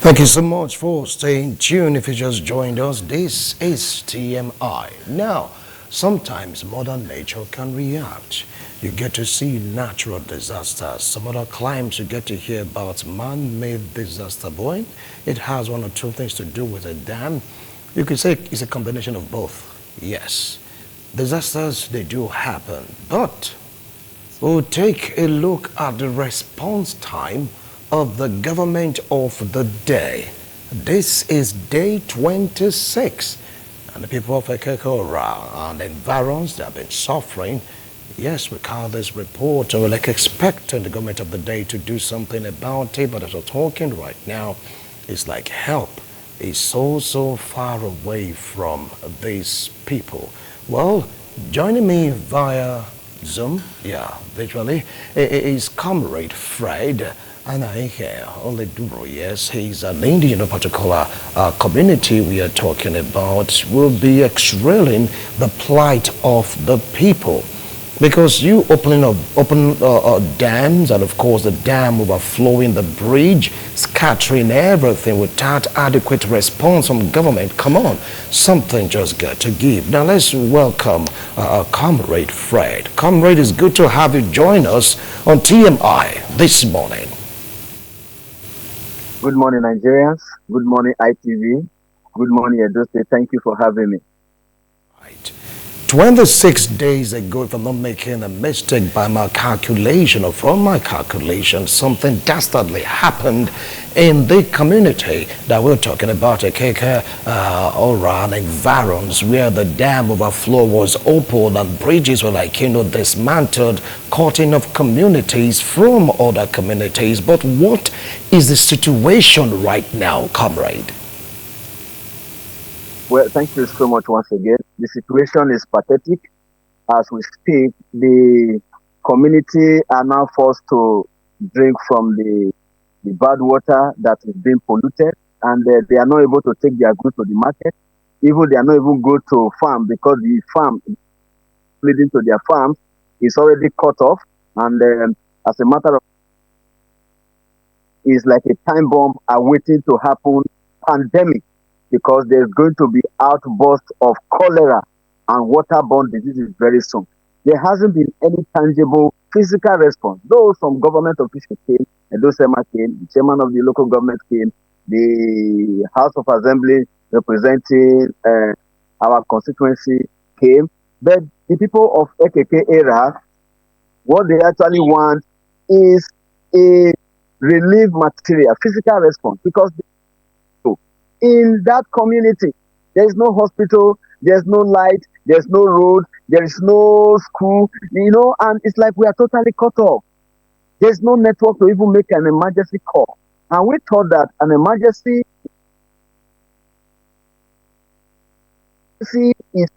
Thank you so much for staying tuned. If you just joined us, this is TMI. Now, sometimes Mother Nature can react. You get to see natural disasters. Some other climes you get to hear about man-made disaster. Boy, it has one or two things to do with a dam. You could say it's a combination of both. Yes, disasters, they do happen. But we'll take a look at the response time of the government of the day. This is day 26, and the people of Ekeke-Erah and environs, they have been suffering. Yes, we call this report, and we're like expecting the government of the day to do something about it, but as we're talking right now, it's like help is so far away from these people. Well, joining me via Zoom, yeah, virtually, is Comrade Fred. And I hear only Duro, yes, he's an Indian in particular community we are talking about, will be exrailing the plight of the people. Because you open dams, and of course the dam overflowing the bridge, scattering everything without adequate response from government. Come on, something just got to give. Now let's welcome Comrade Fred. Comrade, it's good to have you join us on TMI this morning. Good morning, Nigerians. Good morning, ITV. Good morning, Edo State. Thank you for having me. Right. 26 days ago, if I'm not making a mistake by my calculation or from my calculation, something dastardly happened in the community that we're talking about, Ekeke-Erah and environs, where the dam overflow was opened and bridges were dismantled, cutting off communities from other communities. But what is the situation right now, comrade? Well, thank you so much once again. The situation is pathetic. As we speak, the community are now forced to drink from the bad water that is being polluted, and they are not able to take their goods to the market. Even they are not even go to farm because the farm leading to their farms is already cut off. And as a matter of, is like a time bomb awaiting to happen, pandemic, because there's going to be outburst of cholera and waterborne diseases very soon. There hasn't been any tangible physical response. Though some government officials came, Edo Sema came, the chairman of the local government came, the House of Assembly representing our constituency came, but the people of Ekeke-Erah, what they actually want is a relief material, physical response, because in that community, there is no hospital, there's no light, there's no road, there is no school, and it's like we are totally cut off. There's no network to even make an emergency call. And we thought that an emergency is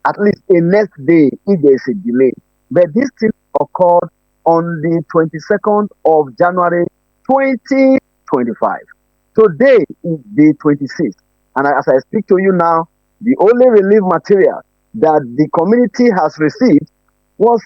at least a next day if there is a delay. But this thing occurred on the 22nd of January 2025. Today is day 26, and as I speak to you now, the only relief material that the community has received was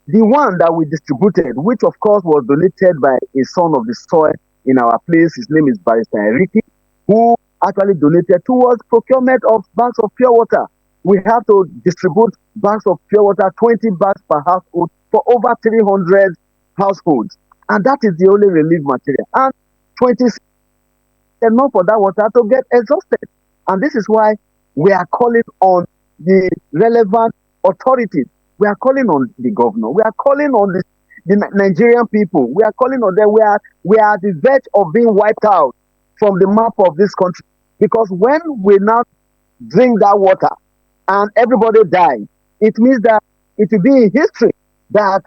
the one that we distributed, which of course was donated by a son of the soil in our place. His name is Barrister Enrique, who actually donated towards procurement of bags of pure water. We have to distribute bags of pure water, 20 bags per household for over 300 households, and that is the only relief material. And 26 enough for that water to get exhausted. And this is why we are calling on the relevant authorities. We are calling on the governor. We are calling on the Nigerian people. We are calling on them. We are at the verge of being wiped out from the map of this country. Because when we now drink that water and everybody dies, it means that it will be in history that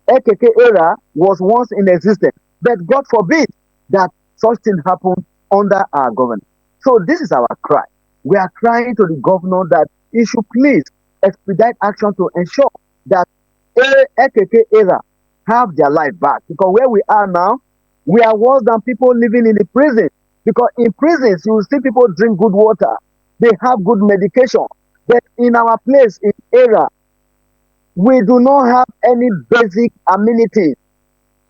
Ekeke-Erah was once in existence. But God forbid that such thing happened under our government. So this is our cry. We are crying to the governor that he should please expedite action to ensure that Ekeke-Erah have their life back. Because where we are now, we are worse than people living in the prison. Because in prisons, you will see people drink good water. They have good medication. But in our place in Erah, we do not have any basic amenities.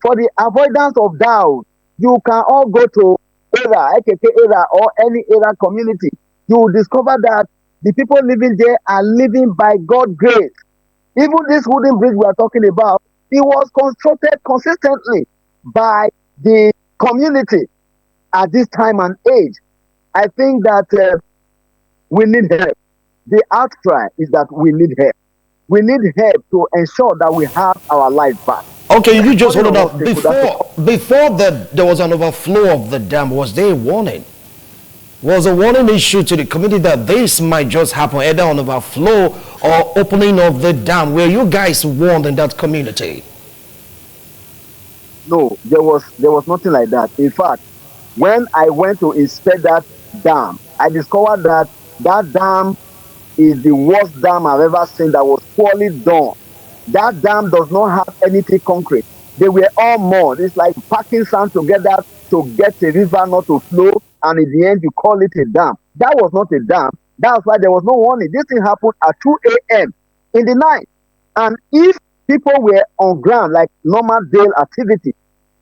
For the avoidance of doubt, you can all go to Ekeke-Erah or any Erah community, you will discover that the people living there are living by God's grace. Even this wooden bridge we are talking about, it was constructed consistently by the community at this time and age. I think that we need help. The outcry is that we need help. We need help to ensure that we have our life back. Okay, There you is just nothing hold it of us up. they could have to Before there was an overflow of the dam, was there a warning? Was a warning issued to the community that this might just happen, either on overflow or opening of the dam? Were you guys warned in that community? No, there was nothing like that. In fact, when I went to inspect that dam, I discovered that that dam is the worst dam I've ever seen that was poorly done. That dam does not have anything concrete. They were all mud. It's like packing sand together to get a river not to flow, and in the end, you call it a dam. That was not a dam. That's why there was no warning. This thing happened at 2 a.m. in the night. And if people were on ground like normal day activity,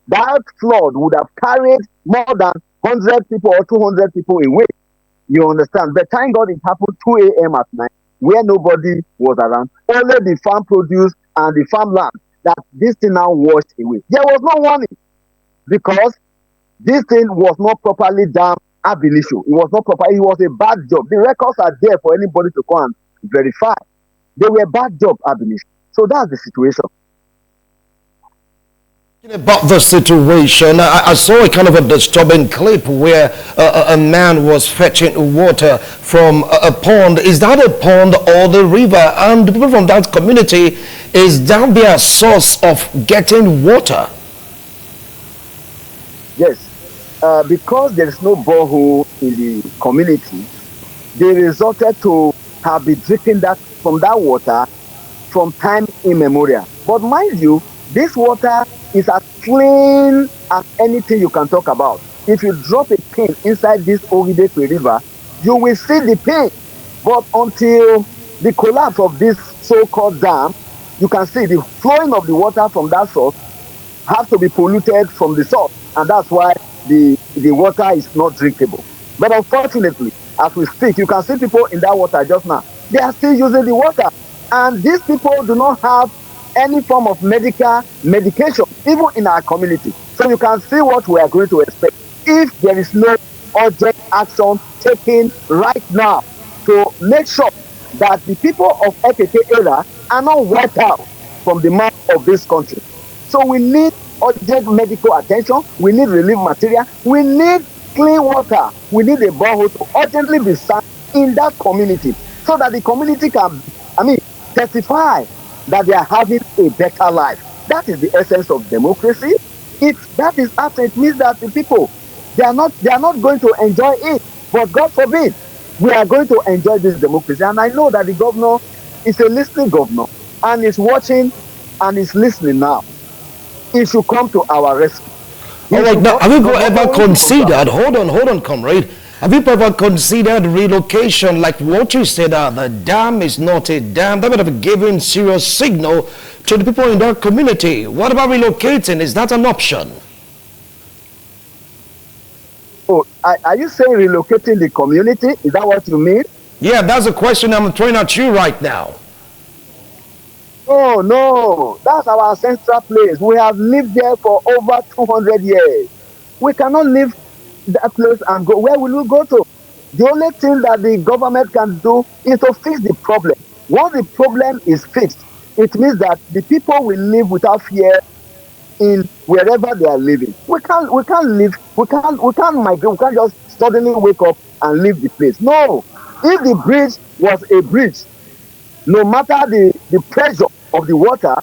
that flood would have carried more than 100 people or 200 people away. You understand? But thank God it happened 2 a.m. at night where nobody was around. Only the farm produce and the farmland that this thing now washed away. There was no warning because this thing was not properly done ab initio. It was not proper. It was a bad job. The records are there for anybody to go and verify. They were bad job ab initio. So that's the situation. About the situation, I saw a kind of a disturbing clip where a man was fetching water from a pond. Is that a pond or the river? And the people from that community, is that their source of getting water? Yes. Because there is no borehole in the community, they resorted to have been drinking that from that water from time immemorial. But mind you, this water is as clean as anything you can talk about. If you drop a pin inside this Ogidekwe River, you will see the pin. But until the collapse of this so-called dam, you can see the flowing of the water from that source have to be polluted from the source, and that's why the water is not drinkable. But unfortunately, as we speak, you can see people in that water just now. They are still using the water, and these people do not have any form of medication, even in our community. So you can see what we are going to expect if there is no urgent action taken right now to make sure that the people of Ekeke-Erah are not wiped out from the map of this country. So we need urgent medical attention. We need relief material. We need clean water. We need a borehole to urgently be sunk in that community so that the community can, testify that they are having a better life. That is the essence of democracy. If that is absent, it means that the people they are not going to enjoy it. But God forbid, we are going to enjoy this democracy. And I know that the governor is a listening governor and is watching and is listening now. He should come to our rescue. All right, now, have you ever considered, hold on, comrade, have you ever considered relocation, like what you said, the dam is not a dam? That would have given serious signal to the people in that community. What about relocating? Is that an option? Oh, are you saying relocating the community? Is that what you mean? Yeah, that's a question I'm throwing at you right now. Oh, no, that's our ancestral place. We have lived there for over 200 years. We cannot leave that place and go. Where will we go to? The only thing that the government can do is to fix the problem. Once the problem is fixed, it means that the people will live without fear in wherever they are living. We can't live, we can't migrate, we can't just suddenly wake up and leave the place. No. If the bridge was a bridge, no matter the pressure of the water,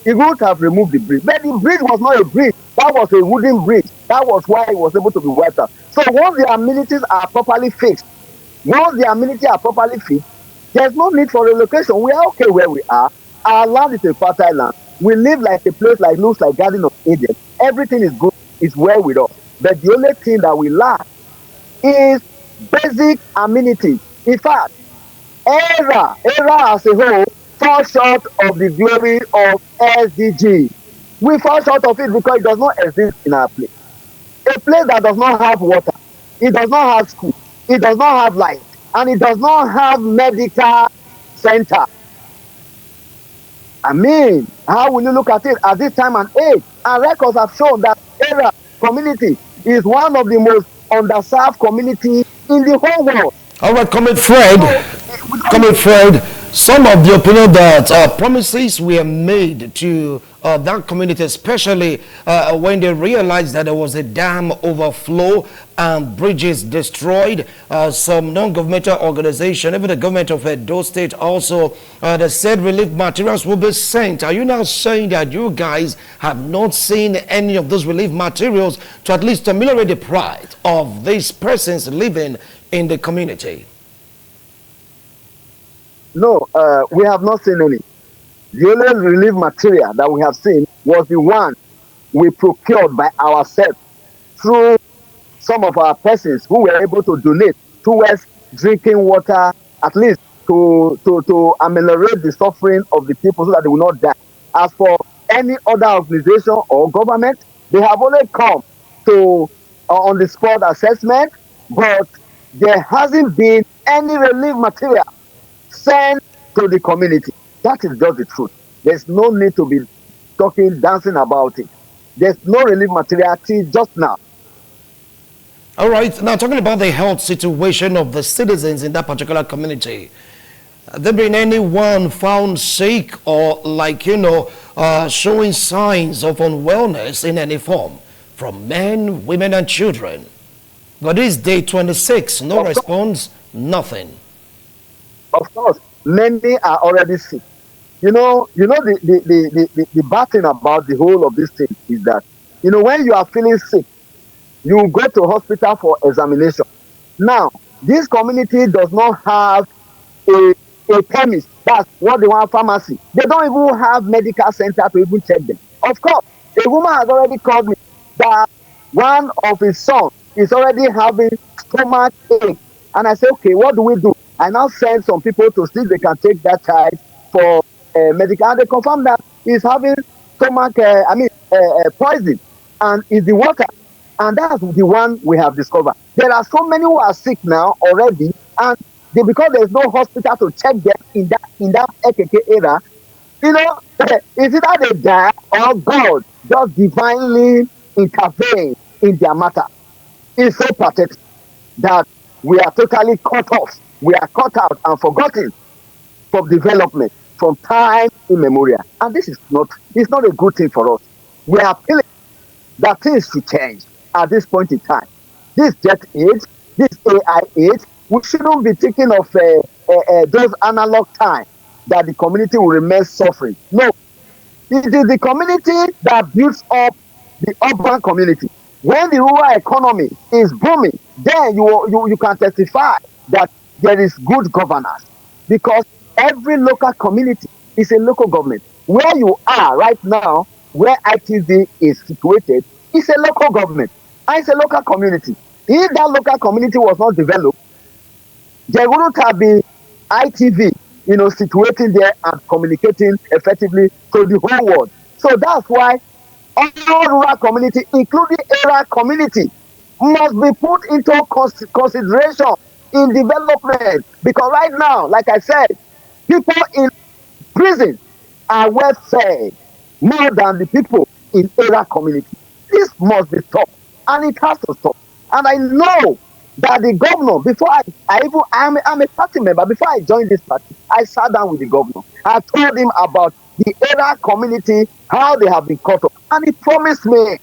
it would have removed the bridge. But the bridge was not a bridge. That was a wooden bridge. That was why it was able to be wiped out. So once the amenities are properly fixed, there's no need for relocation. We are okay where we are. Our land is a fertile land. We live like a place like looks like Garden of Eden. Everything is good, is well with us. But the only thing that we lack is basic amenities. In fact, Erah as a whole fall short of the glory of SDG. We fall short of it because it does not exist in our place. A place that does not have water, it does not have school, it does not have light, and it does not have medical center. I mean, how will you look at it at this time and age? And records have shown that Ekeke-Erah community is one of the most underserved community in the whole world. All right, Comrade Fred. So we don't Comrade Fred, some of the opinion that promises were made to that community, especially when they realized that there was a dam overflow and bridges destroyed. Some non-governmental organization, even the government of Edo State also, they said relief materials will be sent. Are you now saying that you guys have not seen any of those relief materials to at least ameliorate the plight of these persons living in the community? No, we have not seen any. The only relief material that we have seen was the one we procured by ourselves through some of our persons who were able to donate towards drinking water, at least to ameliorate the suffering of the people so that they will not die. As for any other organization or government, they have only come to on the spot assessment, but there hasn't been any relief material sent to the community. That is just the truth. There's no need to be talking, dancing about it. There's no relief material till just now. All right, now talking about the health situation of the citizens in that particular community, have there been anyone found sick or showing signs of unwellness in any form from men, women and children? But this day 26, no Of course, response, nothing. of course, many are already sick. The bad thing about the whole of this thing is that, when you are feeling sick, you go to hospital for examination. Now, this community does not have a, a chemist. That's what they want, pharmacy. They don't even have medical center to even check them. Of course, a woman has already called me that one of his sons is already having stomach ache. And I say, okay, what do we do? I now send some people to see if they can take that child for medical. And they confirm that he's having stomach, poison, and it's the water. And that's the one we have discovered. There are so many who are sick now already, and because there's no hospital to check them in that Ekeke-Erah, it's either they die or God just divinely intervene in their matter. It's so pathetic that we are totally cut off. We are cut out and forgotten from development from time immemorial. And this is it's not a good thing for us. We are feeling that things should change at this point in time. This jet age, this AI age, we shouldn't be thinking of those analog time that the community will remain suffering. No, it is the community that builds up the urban community. When the rural economy is booming, then you can testify that there is good governance, because every local community is a local government. Where you are right now, where ITV is situated, is a local government and it's a local community. If that local community was not developed, there wouldn't have been ITV, situating there and communicating effectively to the whole world. So that's why all rural community, including Ekeke-Erah community, must be put into consideration in development. Because right now, like I said, people in prison are well fed more than the people in Ekeke-Erah community. This must be stopped, and it has to stop. And I know that the governor, before I'm a party member, before I joined this party, I sat down with the governor. I told him about the Ekeke-Erah community, how they have been cut off. And he promised me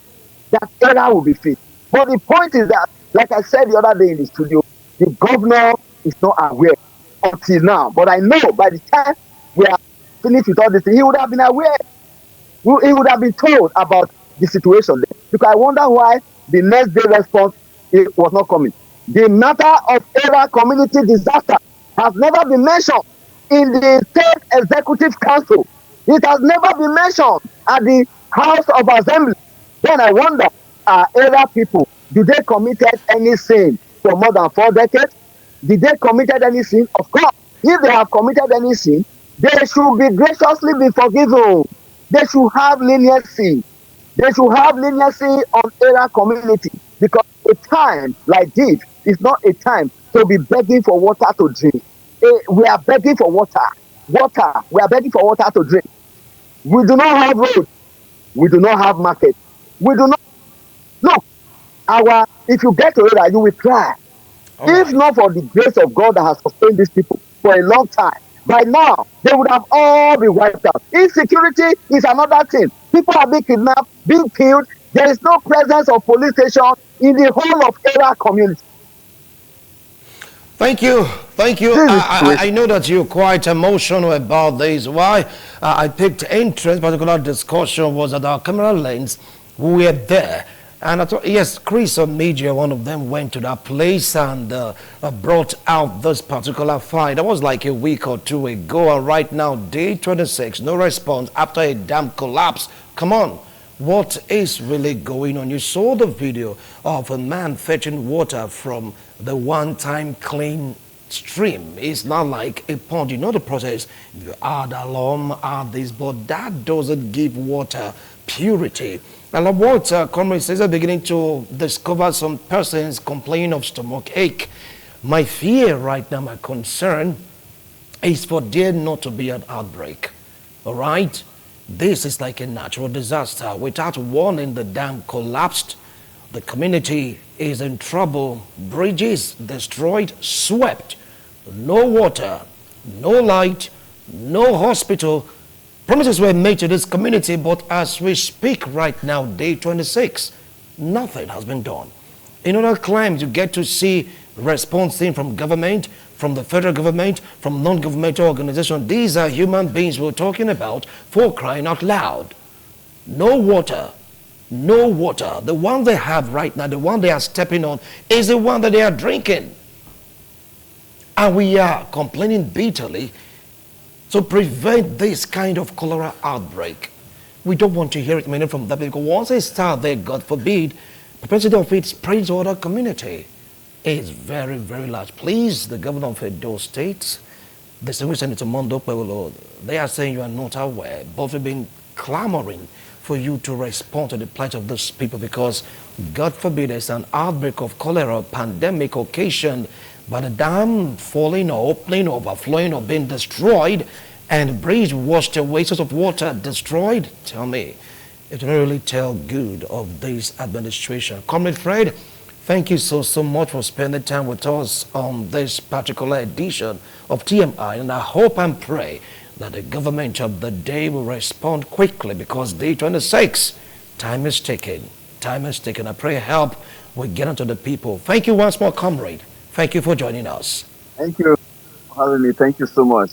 that Ekeke-Erah will be fixed. But the point is that, like I said the other day in the studio, the governor is not aware until now. But I know by the time we are finished with all this, he would have been aware. He would have been told about the situation there. Because I wonder why the next day response was not coming. The matter of Ekeke-Erah community disaster has never been mentioned in the State Executive Council. It has never been mentioned at the House of Assembly. Then I wonder, Ekeke-Erah people, did they committed any sin for more than 4 decades? Did they committed any sin? Of course, if they have committed any sin, they should be graciously be forgiven. They should have leniency. They should have leniency on Erah community, because a time like this is not a time to be begging for water to drink. We are begging for water. Water. We are begging for water to drink. We do not have roads. We do not have market. We do not look. If you get to Erah, you will cry. All If right. not for the grace of God that has sustained these people for a long time, by now they would have all been wiped out. Insecurity is another thing. People are being kidnapped, being killed. There is no presence of police station in the whole of Erah community. Thank you. Thank you. This is the I situation. know that you're quite emotional about this. Why I picked interest, particular discussion was that our camera lens, we were there. And I thought, yes, Chris on media, one of them went to that place and brought out this particular fight. That was like a week or two ago. And right now, day 26, no response after a dam collapse. Come on. What is really going on? You saw the video of a man fetching water from the one-time clean stream. It's not like a pond. You know the process. You add alum, add this, but that doesn't give water purity. And what comrade says are beginning to discover some persons complaining of stomach ache. My fear right now, my concern is for there not to be an outbreak. All right? This is like a natural disaster. Without warning, the dam collapsed. The community is in trouble. Bridges destroyed, swept. No water, no light, no hospital. Promises were made to this community, but as we speak right now, day 26, nothing has been done. In other climes, you get to see response from government, from the federal government, from non-governmental organizations. These are human beings we're talking about, for crying out loud. No water, no water. The one they have right now, the one they are stepping on, is the one that they are drinking. And we are complaining bitterly to prevent this kind of cholera outbreak. We don't want to hear it mainly from that, because once they start there, God forbid, the propensity of it spreads to other community is very, very large. Please, the governor of Edo State, the Senator Mondo Pueblo, they are saying you are not aware, but we've been clamoring for you to respond to the plight of those people, because God forbid there's an outbreak of cholera, pandemic occasioned by the dam falling or opening, overflowing or being destroyed, and bridge washed away, source of water destroyed. Tell me, it will really tell good of this administration. Comrade Fred, thank you so much for spending time with us on this particular edition of TMI, and I hope and pray that the government of the day will respond quickly, because day 26, time is ticking. Time is ticking. I pray help will get into the people. Thank you once more, comrade. Thank you for joining us. Thank you for having me. Thank you so much.